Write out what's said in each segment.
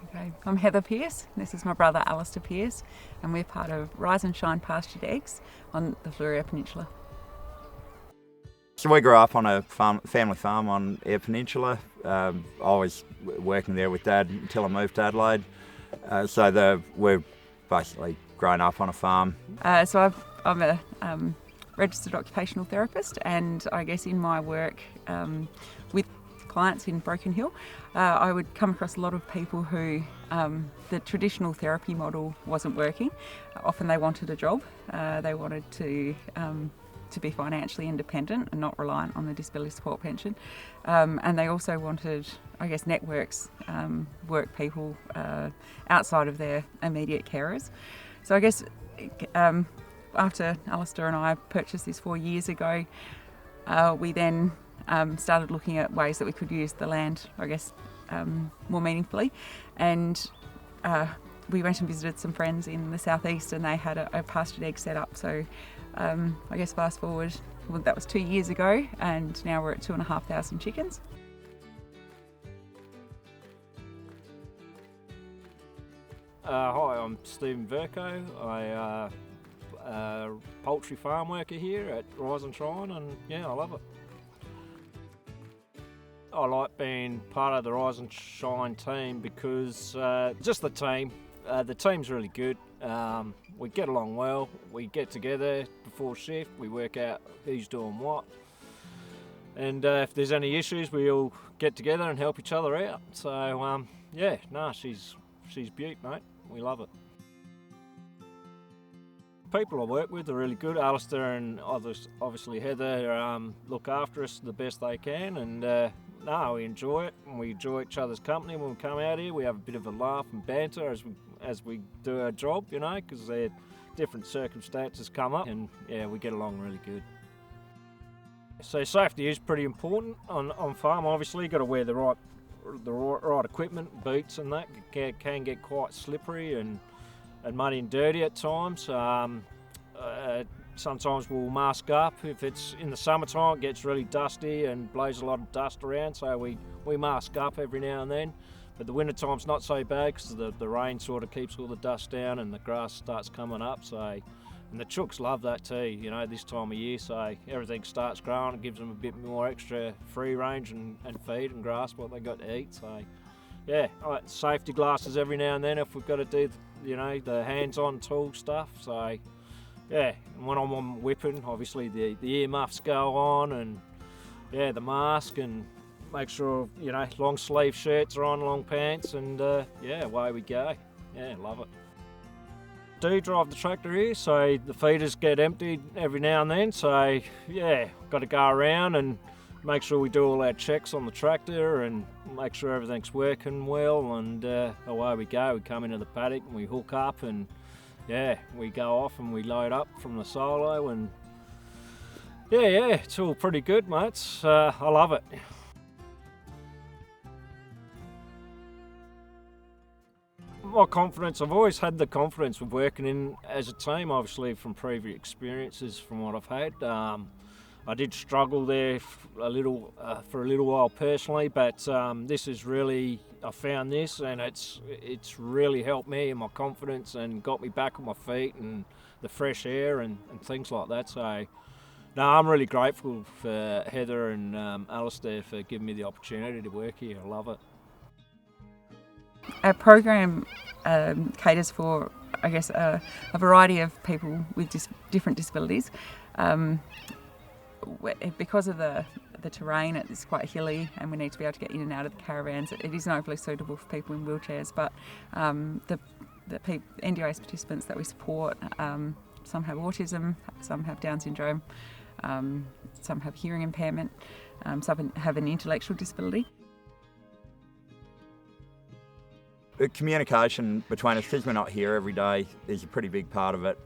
Okay, I'm Heather Pierce. This is my brother Alistair Pierce, and we're part of Rise and Shine Pastured Eggs on the Fleurieu Peninsula. So we grew up on a family farm on Eyre Peninsula. I was working there with Dad until I moved to Adelaide. We're basically grown up on a farm. I'm a registered occupational therapist, and I guess in my work with clients in Broken Hill, I would come across a lot of people who the traditional therapy model wasn't working. Often they wanted a job, they wanted to be financially independent and not reliant on the disability support pension, and they also wanted, I guess, networks, work people outside of their immediate carers. So I guess after Alistair and I purchased this 4 years ago, we then started looking at ways that we could use the land, I guess, more meaningfully. And we went and visited some friends in the southeast, and they had a pastured egg set up. So I guess fast forward, well, that was 2 years ago, and now we're at 2,500 chickens. Hi, I'm Stephen Verco. I'm a poultry farm worker here at Rise and Shine, and yeah, I love it. I like being part of the Rise and Shine team because just the team. The team's really good. We get along well. We get together before shift. We work out who's doing what. And if there's any issues, we all get together and help each other out. So she's beaut, mate. We love it. People I work with are really good. Alistair and obviously Heather look after us the best they can, and we enjoy it, and we enjoy each other's company when we come out here. We have a bit of a laugh and banter as we do our job, you know, because different circumstances come up, and yeah, we get along really good. So safety is pretty important on farm. Obviously, you've got to wear the right equipment, boots and that. Can get quite slippery and muddy and dirty at times. Sometimes we'll mask up. If it's in the summertime, it gets really dusty and blows a lot of dust around, so we mask up every now and then. But the winter time's not so bad because the rain sort of keeps all the dust down and the grass starts coming up. And the chooks love that too, you know, this time of year, so everything starts growing. It gives them a bit more extra free range and feed and grasp what they got to eat. So yeah, safety glasses every now and then if we've got to do, you know, the hands-on tool stuff. So yeah, and when I'm whipping, obviously the earmuffs go on, and yeah, the mask, and make sure, you know, long sleeve shirts are on, long pants, and yeah, away we go. Yeah, love it. Do drive the tractor here, so the feeders get emptied every now and then, so yeah, got to go around and make sure we do all our checks on the tractor and make sure everything's working well, and away we go. We come into the paddock and we hook up, and yeah, we go off and we load up from the silo, and yeah, it's all pretty good, mates. I love it. My confidence, I've always had the confidence of working in as a team, obviously from previous experiences from what I've had. I did struggle there for a little while personally, but this is really, I found this, and it's really helped me in my confidence and got me back on my feet and the fresh air and things like that. So no, I'm really grateful for Heather and Alistair for giving me the opportunity to work here. I love it. Our program caters for, I guess, a variety of people with different disabilities. Because of the terrain, it's quite hilly, and we need to be able to get in and out of the caravans. It isn't overly suitable for people in wheelchairs, but the NDIS participants that we support, some have autism, some have Down syndrome, some have hearing impairment, some have an intellectual disability. The communication between us, because we're not here every day, is a pretty big part of it.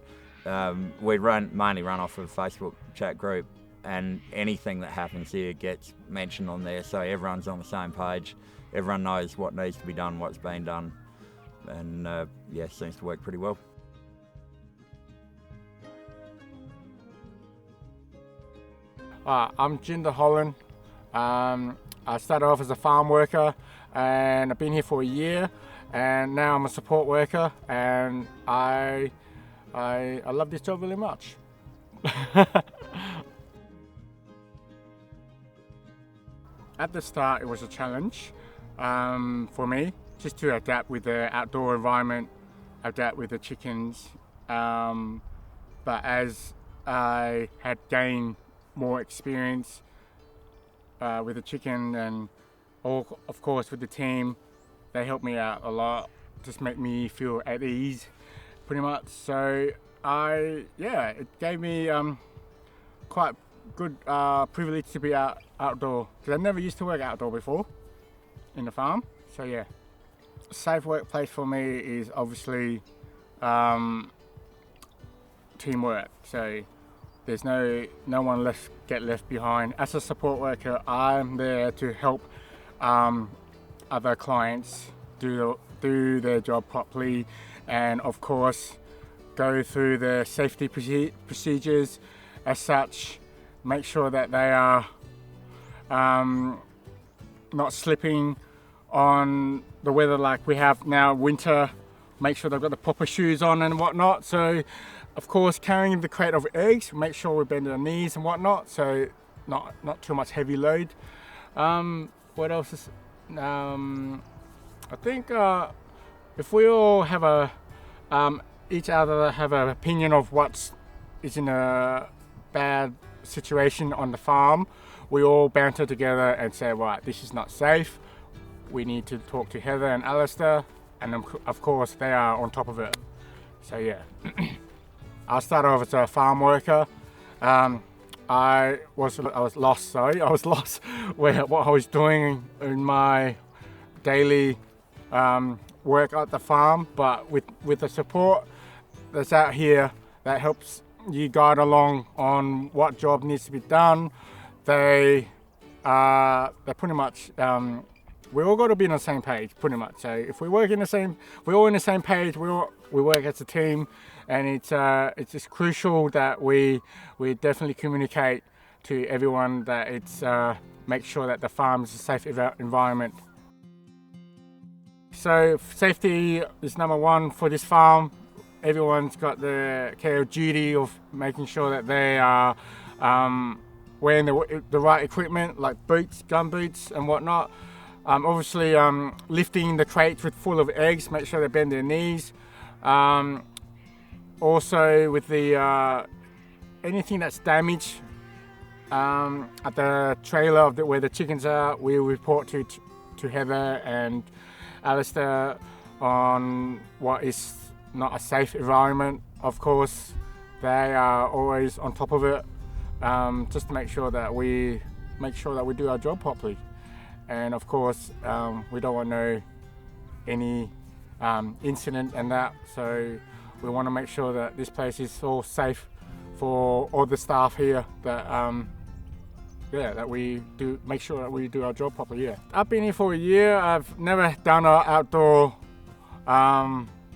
We mainly run off of a Facebook chat group, and anything that happens here gets mentioned on there, so everyone's on the same page. Everyone knows what needs to be done, what's been done, and yeah, seems to work pretty well. I'm Jinder Holland. I started off as a farm worker, and I've been here for a year. and now I'm a support worker, and I love this job really much. At the start, it was a challenge for me, just to adapt with the outdoor environment, adapt with the chickens. But as I had gained more experience with the chicken, and of course with the team, they helped me out a lot, just make me feel at ease, pretty much. So it gave me quite good privilege to be outdoor, because I never used to work outdoor before in the farm. So yeah, a safe workplace for me is obviously teamwork. So there's no one get left behind. As a support worker, I'm there to help other clients do their job properly, and of course go through the safety procedures as such. Make sure that they are not slipping on the weather like we have now, winter. Make sure they've got the proper shoes on and whatnot. So of course, carrying the crate of eggs, make sure we bend our knees and whatnot, so not too much heavy load. What else is I think if we all have each other have an opinion of what is in a bad situation on the farm, we all banter together and say, right, this is not safe. We need to talk to Heather and Alistair, and of course they are on top of it. So yeah. I started off as a farm worker. I was lost where what I was doing in my daily work at the farm, but with the support that's out here that helps you guide along on what job needs to be done, they're pretty much we all got to be on the same page, pretty much. So if we're all in the same page, we work as a team, and it's just crucial that we definitely communicate to everyone that it's make sure that the farm is a safe environment. So safety is number one for this farm. Everyone's got the care of duty of making sure that they are wearing the right equipment, like boots, gum boots and whatnot. Obviously lifting the crates full of eggs, make sure they bend their knees. Also with the anything that's damaged at the trailer where the chickens are, we report to Heather and Alistair on what is not a safe environment. Of course, they are always on top of it, just to make sure that we do our job properly. And of course, we don't want any incident and that, so we want to make sure that this place is all safe for all the staff here, that we do make sure that we do our job properly. Yeah, I've been here for a year. I've never done an outdoor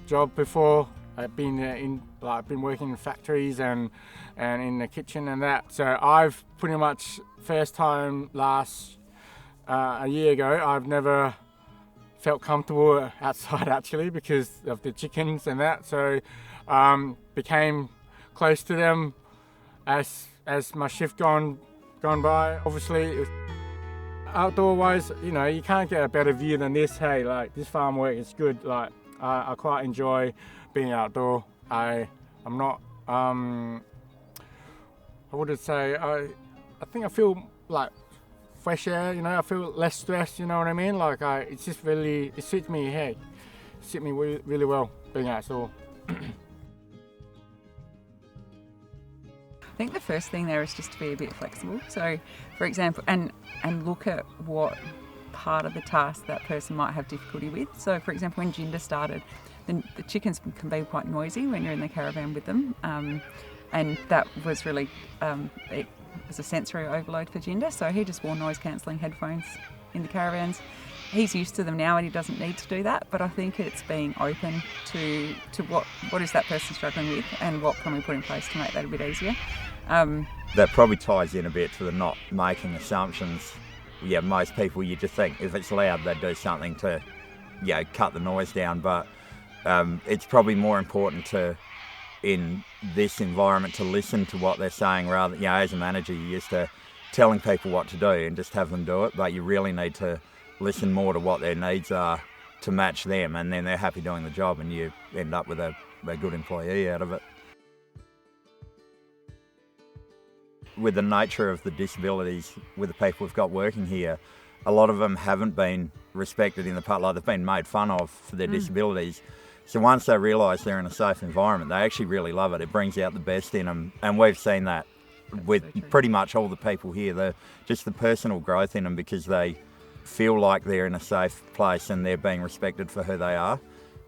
job before. I've been been working in factories and in the kitchen and that. So I've pretty much first time a year ago, I've never felt comfortable outside actually because of the chickens and that. So became close to them as my shift gone by. Obviously, outdoor wise, you can't get a better view than this. Hey, like this farm work is good. Like I quite enjoy being outdoor. I'm not. I wouldn't say. I think I feel like fresh air. I feel less stressed. You know what I mean? Like it suits me. Hey, it suits me really well being outdoor. I think the first thing there is just to be a bit flexible. So, for example, and look at what part of the task that person might have difficulty with. So, for example, when Jinder started, the chickens can be quite noisy when you're in the caravan with them, and that was really it was a sensory overload for Jinder. So he just wore noise-cancelling headphones in the caravans. He's used to them now and he doesn't need to do that, but I think it's being open to what is that person struggling with and what can we put in place to make that a bit easier. That probably ties in a bit to the not making assumptions. Yeah, most people, you just think if it's loud, they do something to cut the noise down. But it's probably more important in this environment to listen to what they're saying rather, as a manager, you're used to telling people what to do and just have them do it, but you really need to listen more to what their needs are to match them, and then they're happy doing the job and you end up with a good employee out of it. With the nature of the disabilities with the people we've got working here, a lot of them haven't been respected in the part, like they've been made fun of for their disabilities. So once they realise they're in a safe environment, they actually really love it. It brings out the best in them, and we've seen that with pretty much all the people here. Just the personal growth in them because they feel like they're in a safe place and they're being respected for who they are,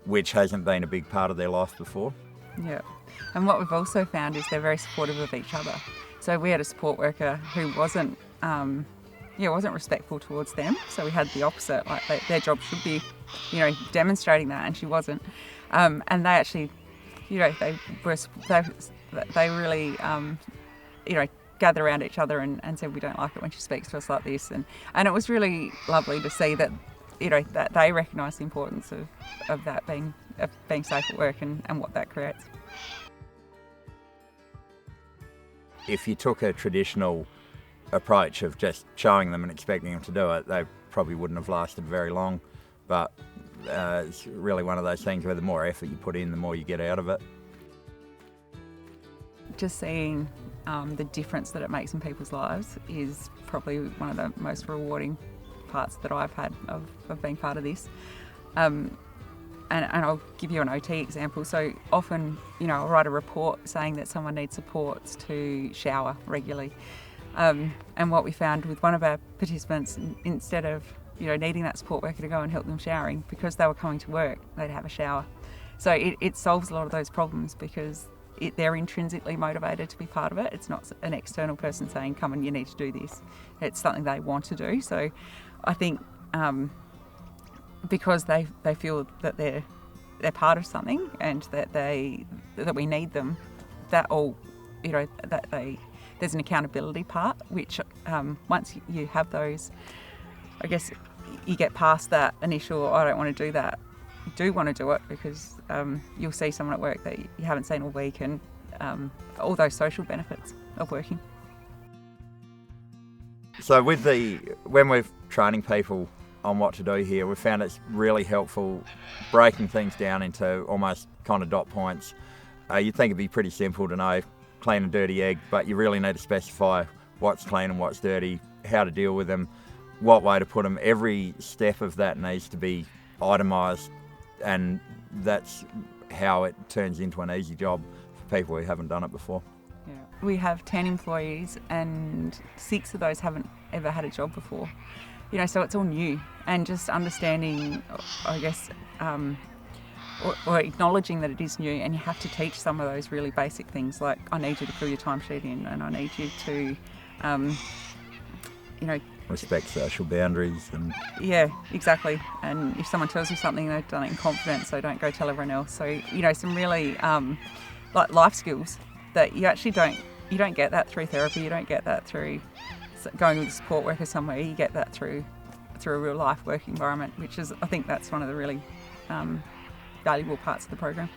which hasn't been a big part of their life before. Yeah, and what we've also found is they're very supportive of each other. So we had a support worker who wasn't respectful towards them. So we had the opposite, like their job should be, demonstrating that, and she wasn't. And they actually, they really, gather around each other and said, we don't like it when she speaks to us like this. And it was really lovely to see that, that they recognise the importance of that being safe at work and what that creates. If you took a traditional approach of just showing them and expecting them to do it, they probably wouldn't have lasted very long. But it's really one of those things where the more effort you put in, the more you get out of it. Just seeing the difference that it makes in people's lives is probably one of the most rewarding parts that I've had of being part of this. And I'll give you an OT example. So often, I'll write a report saying that someone needs supports to shower regularly. And what we found with one of our participants, instead of needing that support worker to go and help them showering, because they were coming to work, they'd have a shower. So it solves a lot of those problems because they're intrinsically motivated to be part of it. It's not an external person saying, come and you need to do this. It's something they want to do. So I think because they feel that they're part of something and that we need them, there's an accountability part, which once you have those, I guess you get past that initial, I don't want to do that. You do want to do it because you'll see someone at work that you haven't seen all week, and all those social benefits of working. So when we're training people on what to do here, we found it's really helpful breaking things down into almost kind of dot points. You'd think it'd be pretty simple to know clean and dirty egg, but you really need to specify what's clean and what's dirty, how to deal with them, what way to put them. Every step of that needs to be itemised, and that's how it turns into an easy job for people who haven't done it before. Yeah. We have 10 employees and 6 of those haven't ever had a job before. So it's all new, and just understanding, I guess, or acknowledging that it is new, and you have to teach some of those really basic things, like I need you to fill your timesheet in, and I need you to, respect social boundaries. And yeah, exactly. And if someone tells you something, they've done it in confidence, so don't go tell everyone else. So some really like life skills that you actually don't get that through therapy. You don't get that through going with a support worker somewhere. You get that through a real life work environment, which is, I think that's one of the really valuable parts of the program.